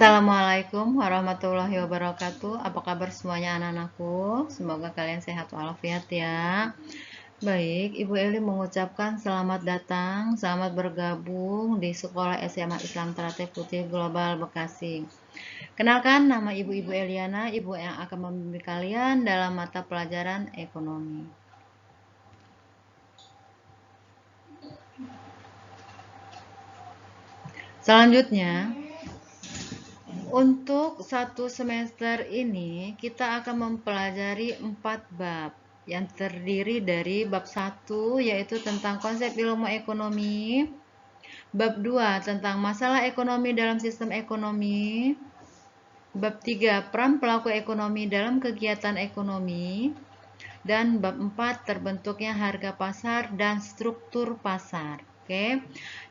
Assalamualaikum warahmatullahi wabarakatuh. Apa kabar semuanya anak-anakku? Semoga kalian sehat walafiat ya. Baik, Ibu Eli mengucapkan selamat datang, selamat bergabung di Sekolah SMA Islam Teratai Putih Global Bekasi. Kenalkan, nama Ibu Eliana, Ibu yang akan membimbing kalian dalam mata pelajaran ekonomi. Selanjutnya, untuk satu semester ini kita akan mempelajari 4 bab yang terdiri dari bab 1 yaitu tentang konsep ilmu ekonomi, bab 2 tentang masalah ekonomi dalam sistem ekonomi, bab 3 peran pelaku ekonomi dalam kegiatan ekonomi, dan bab 4 terbentuknya harga pasar dan struktur pasar. Oke.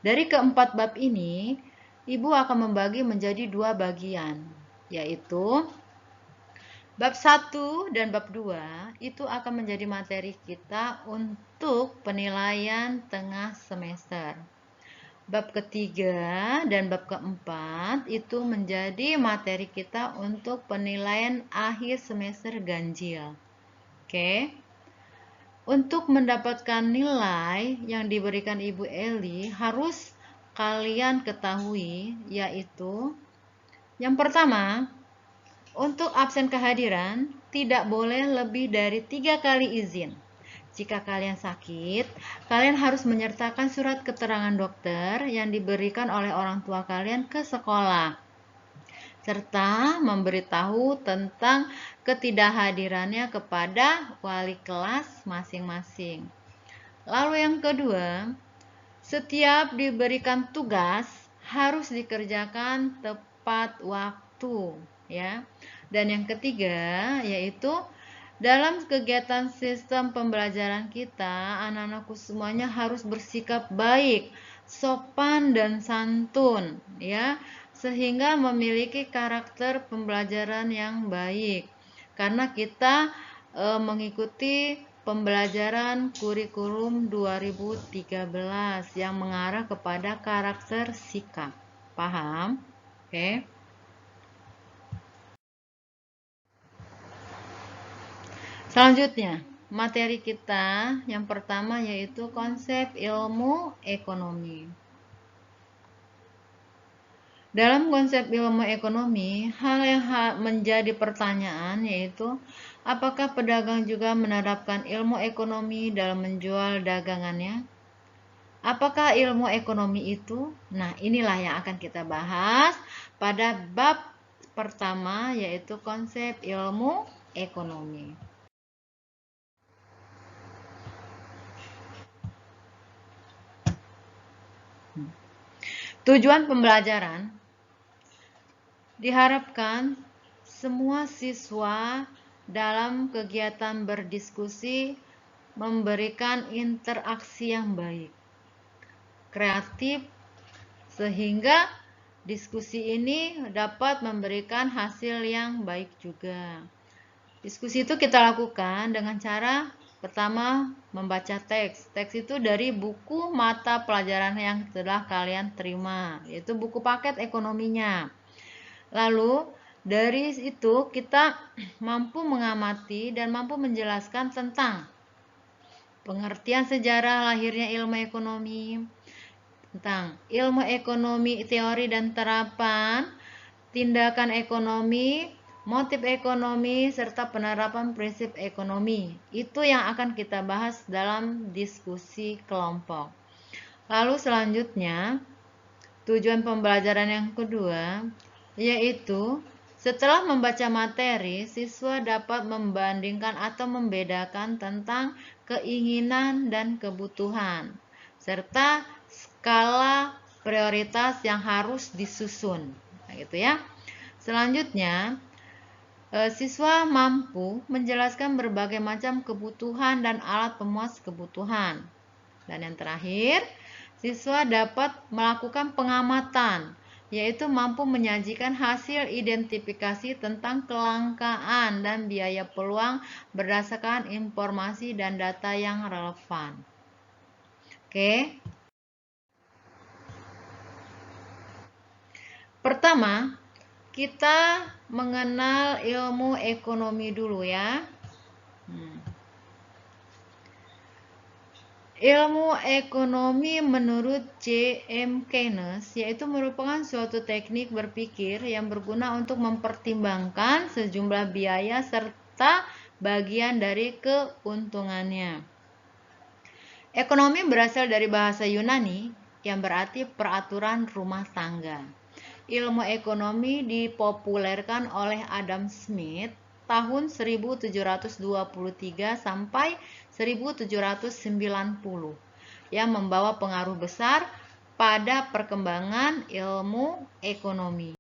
Dari keempat bab ini, Ibu akan membagi menjadi 2 bagian, yaitu bab 1 dan bab 2 itu akan menjadi materi kita untuk penilaian tengah semester. Bab ketiga dan bab keempat itu menjadi materi kita untuk penilaian akhir semester ganjil. Oke. Untuk mendapatkan nilai yang diberikan Ibu Eli harus kalian ketahui, yaitu yang pertama, untuk absen kehadiran tidak boleh lebih dari 3 kali izin. Jika kalian sakit, kalian harus menyertakan surat keterangan dokter yang diberikan oleh orang tua kalian ke sekolah, serta memberitahu tentang ketidakhadirannya kepada wali kelas masing-masing. Lalu yang kedua, setiap diberikan tugas harus dikerjakan tepat waktu, ya. Dan yang ketiga yaitu dalam kegiatan sistem pembelajaran kita, anak-anakku semuanya harus bersikap baik, sopan dan santun, ya, sehingga memiliki karakter pembelajaran yang baik. Karena kita mengikuti pembelajaran kurikulum 2013 yang mengarah kepada karakter sikap. Paham? Oke. Selanjutnya, materi kita yang pertama yaitu konsep ilmu ekonomi. Dalam konsep ilmu ekonomi, hal yang menjadi pertanyaan yaitu apakah pedagang juga menerapkan ilmu ekonomi dalam menjual dagangannya? Apakah ilmu ekonomi itu? Nah, inilah yang akan kita bahas pada bab pertama yaitu konsep ilmu ekonomi. Tujuan pembelajaran diharapkan semua siswa dalam kegiatan berdiskusi memberikan interaksi yang baik, kreatif, sehingga diskusi ini dapat memberikan hasil yang baik juga. Diskusi itu kita lakukan dengan cara pertama membaca teks. Teks itu dari buku mata pelajaran yang telah kalian terima, yaitu buku paket ekonominya. Lalu dari itu kita mampu mengamati dan mampu menjelaskan tentang pengertian sejarah lahirnya ilmu ekonomi, tentang ilmu ekonomi teori dan terapan, tindakan ekonomi, motif ekonomi, serta penerapan prinsip ekonomi. Itu yang akan kita bahas dalam diskusi kelompok. Lalu selanjutnya, tujuan pembelajaran yang kedua yaitu setelah membaca materi, siswa dapat membandingkan atau membedakan tentang keinginan dan kebutuhan, serta skala prioritas yang harus disusun. Nah, gitu ya. Selanjutnya, siswa mampu menjelaskan berbagai macam kebutuhan dan alat pemuas kebutuhan. Dan yang terakhir, siswa dapat melakukan pengamatan, yaitu mampu menyajikan hasil identifikasi tentang kelangkaan dan biaya peluang berdasarkan informasi dan data yang relevan. Oke. Pertama, kita mengenal ilmu ekonomi dulu ya. Ilmu ekonomi menurut J.M. Keynes yaitu merupakan suatu teknik berpikir yang berguna untuk mempertimbangkan sejumlah biaya serta bagian dari keuntungannya. Ekonomi berasal dari bahasa Yunani yang berarti peraturan rumah tangga. Ilmu ekonomi dipopulerkan oleh Adam Smith tahun 1723 sampai 1790 yang membawa pengaruh besar pada perkembangan ilmu ekonomi.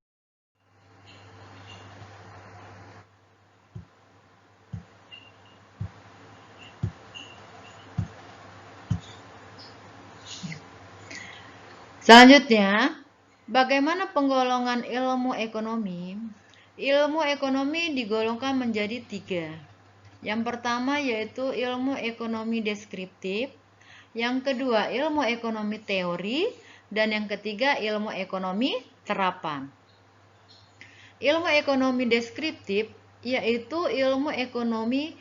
Selanjutnya, bagaimana penggolongan ilmu ekonomi? Ilmu ekonomi digolongkan menjadi 3. Yang pertama yaitu ilmu ekonomi deskriptif, yang kedua ilmu ekonomi teori, dan yang ketiga ilmu ekonomi terapan. Ilmu ekonomi deskriptif yaitu ilmu ekonomi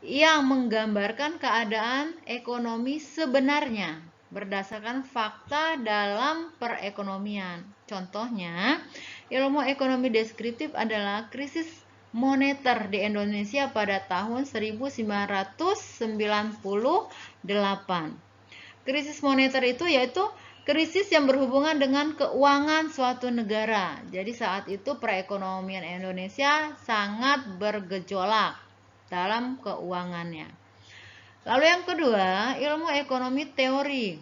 yang menggambarkan keadaan ekonomi sebenarnya berdasarkan fakta dalam perekonomian. Contohnya, ilmu ekonomi deskriptif adalah krisis moneter di Indonesia pada tahun 1998. Krisis moneter itu yaitu krisis yang berhubungan dengan keuangan suatu negara. Jadi saat itu perekonomian Indonesia sangat bergejolak dalam keuangannya. Lalu yang kedua, ilmu ekonomi teori,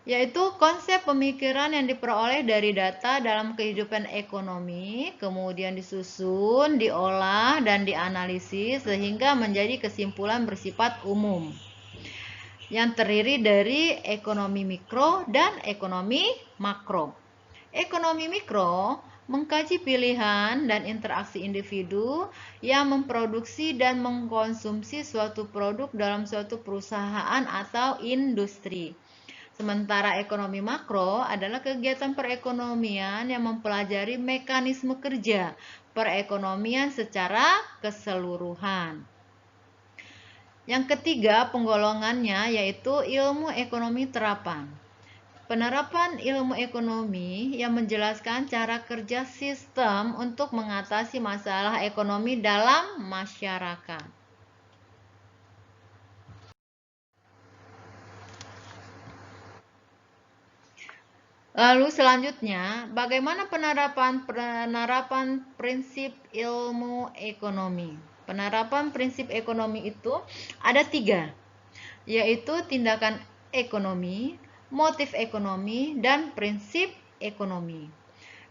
yaitu konsep pemikiran yang diperoleh dari data dalam kehidupan ekonomi, kemudian disusun, diolah, dan dianalisis sehingga menjadi kesimpulan bersifat umum yang terdiri dari ekonomi mikro dan ekonomi makro. Ekonomi mikro mengkaji pilihan dan interaksi individu yang memproduksi dan mengkonsumsi suatu produk dalam suatu perusahaan atau industri. Sementara ekonomi makro adalah kegiatan perekonomian yang mempelajari mekanisme kerja perekonomian secara keseluruhan. Yang ketiga penggolongannya yaitu ilmu ekonomi terapan. Penerapan ilmu ekonomi yang menjelaskan cara kerja sistem untuk mengatasi masalah ekonomi dalam masyarakat. Lalu selanjutnya, bagaimana penerapan prinsip ilmu ekonomi? Penerapan prinsip ekonomi itu ada 3, yaitu tindakan ekonomi, motif ekonomi, dan prinsip ekonomi.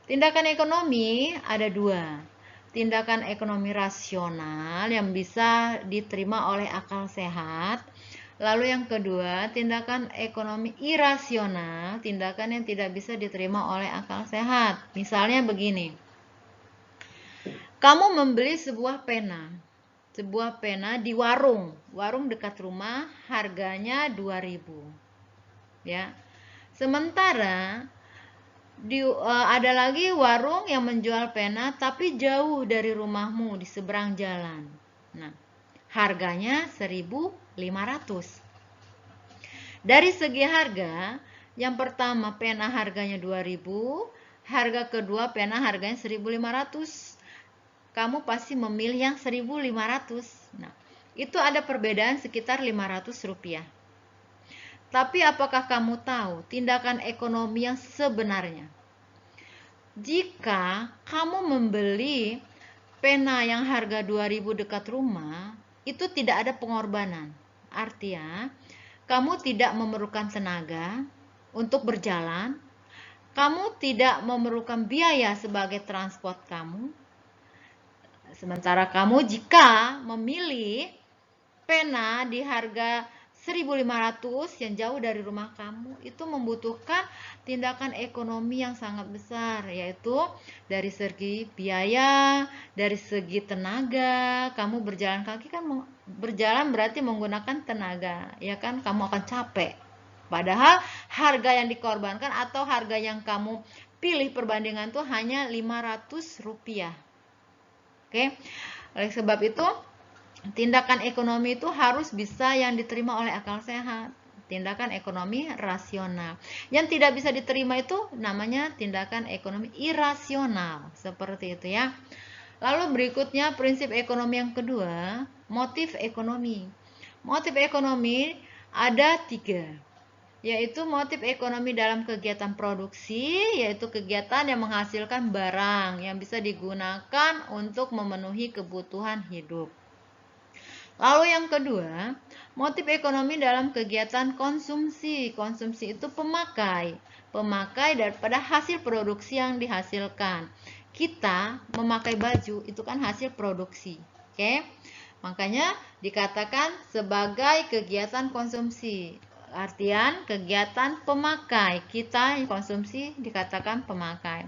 Tindakan ekonomi ada 2. Tindakan ekonomi rasional yang bisa diterima oleh akal sehat. Lalu yang kedua, tindakan ekonomi irasional, tindakan yang tidak bisa diterima oleh akal sehat. Misalnya begini. Kamu membeli sebuah pena di warung dekat rumah, harganya 2.000. Ya. Sementara ada lagi warung yang menjual pena tapi jauh dari rumahmu di seberang jalan. Nah, harganya 1.500. Dari segi harga, yang pertama pena harganya 2.000, harga kedua pena harganya 1.500. Kamu pasti memilih yang 1.500. Nah, itu ada perbedaan sekitar 500 rupiah. Tapi apakah kamu tahu tindakan ekonomi yang sebenarnya? Jika kamu membeli pena yang harga 2.000 dekat rumah, itu tidak ada pengorbanan. Artinya, kamu tidak memerlukan tenaga untuk berjalan, kamu tidak memerlukan biaya sebagai transport kamu. Sementara kamu jika memilih pena di harga 1.500 yang jauh dari rumah kamu, itu membutuhkan tindakan ekonomi yang sangat besar, yaitu dari segi biaya, dari segi tenaga. Kamu berjalan kaki kan, berjalan berarti menggunakan tenaga, ya kan? Kamu akan capek. Padahal harga yang dikorbankan atau harga yang kamu pilih perbandingan tuh hanya Rp500. Oke. Oleh sebab itu, tindakan ekonomi itu harus bisa yang diterima oleh akal sehat. Tindakan ekonomi rasional. Yang tidak bisa diterima itu namanya tindakan ekonomi irasional. Seperti itu ya. Lalu berikutnya prinsip ekonomi yang kedua, motif ekonomi. Motif ekonomi ada 3, yaitu motif ekonomi dalam kegiatan produksi, yaitu kegiatan yang menghasilkan barang yang bisa digunakan untuk memenuhi kebutuhan hidup. Lalu yang kedua, motif ekonomi dalam kegiatan konsumsi. Konsumsi itu pemakai daripada hasil produksi yang dihasilkan. Kita memakai baju itu kan hasil produksi. Oke? Makanya dikatakan sebagai kegiatan konsumsi. Artian kegiatan pemakai. Kita konsumsi dikatakan pemakai.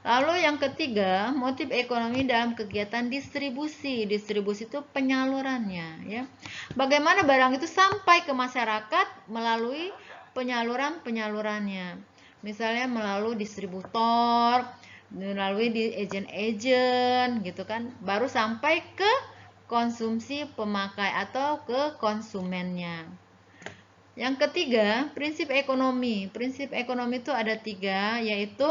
Lalu yang ketiga, motif ekonomi dalam kegiatan distribusi. Distribusi itu penyalurannya, ya. Bagaimana barang itu sampai ke masyarakat melalui penyalurannya. Misalnya melalui distributor, melalui di agen-agen gitu kan, baru sampai ke konsumsi pemakai atau ke konsumennya. Yang ketiga, prinsip ekonomi. Prinsip ekonomi itu ada 3, yaitu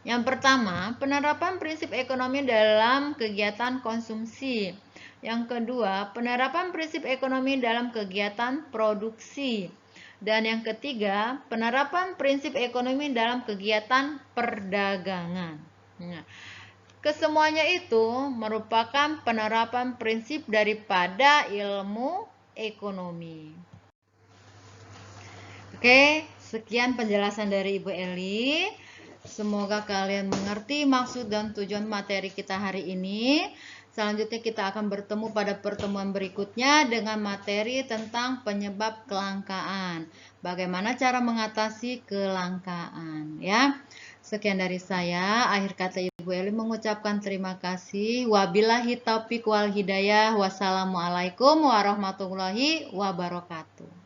yang pertama, penerapan prinsip ekonomi dalam kegiatan konsumsi. Yang kedua, penerapan prinsip ekonomi dalam kegiatan produksi. Dan yang ketiga, penerapan prinsip ekonomi dalam kegiatan perdagangan. Nah, kesemuanya itu merupakan penerapan prinsip daripada ilmu ekonomi. Oke, sekian penjelasan dari Ibu Eli. Semoga kalian mengerti maksud dan tujuan materi kita hari ini. Selanjutnya kita akan bertemu pada pertemuan berikutnya dengan materi tentang penyebab kelangkaan. Bagaimana cara mengatasi kelangkaan, ya. Sekian dari saya. Akhir kata Ibu Eli mengucapkan terima kasih. Wabillahi taufiq wal hidayah. Wassalamualaikum warahmatullahi wabarakatuh.